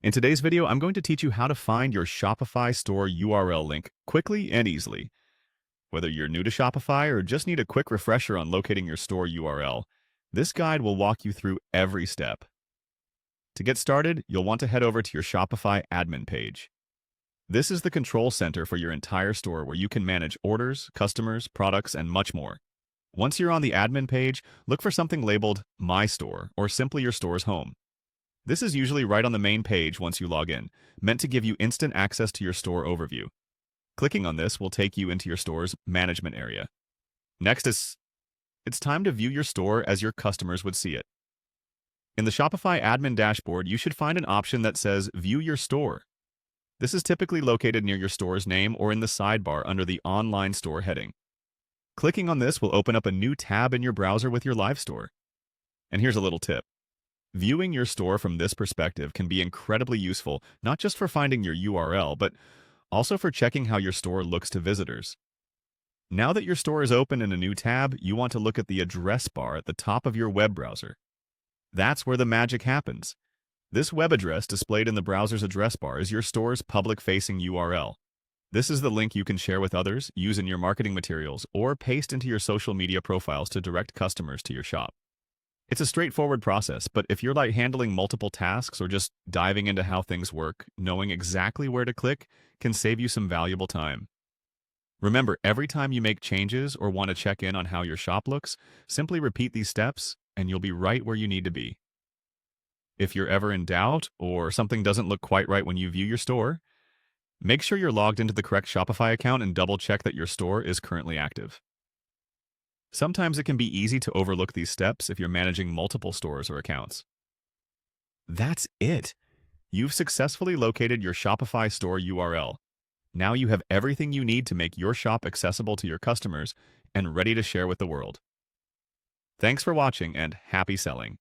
In today's video, I'm going to teach you how to find your Shopify store URL link quickly and easily. Whether you're new to Shopify or just need a quick refresher on locating your store URL, this guide will walk you through every step. To get started, you'll want to head over to your Shopify admin page. This is the control center for your entire store where you can manage orders, customers, products, and much more. Once you're on the admin page, look for something labeled My Store or simply your store's home. This is usually right on the main page once you log in, meant to give you instant access to your store overview. Clicking on this will take you into your store's management area. Next it's time to view your store as your customers would see it. In the Shopify admin dashboard, you should find an option that says View Your Store. This is typically located near your store's name or in the sidebar under the Online Store heading. Clicking on this will open up a new tab in your browser with your live store. And here's a little tip. Viewing your store from this perspective can be incredibly useful, not just for finding your URL, but also for checking how your store looks to visitors. Now that your store is open in a new tab, you want to look at the address bar at the top of your web browser. That's where the magic happens. This web address displayed in the browser's address bar is your store's public-facing URL. This is the link you can share with others, use in your marketing materials, or paste into your social media profiles to direct customers to your shop. It's a straightforward process, but if you're like handling multiple tasks or just diving into how things work, knowing exactly where to click can save you some valuable time. Remember, every time you make changes or want to check in on how your shop looks, simply repeat these steps and you'll be right where you need to be. If you're ever in doubt or something doesn't look quite right when you view your store, make sure you're logged into the correct Shopify account and double check that your store is currently active. Sometimes it can be easy to overlook these steps if you're managing multiple stores or accounts. That's it. You've successfully located your Shopify store URL. Now you have everything you need to make your shop accessible to your customers and ready to share with the world. Thanks for watching and happy selling.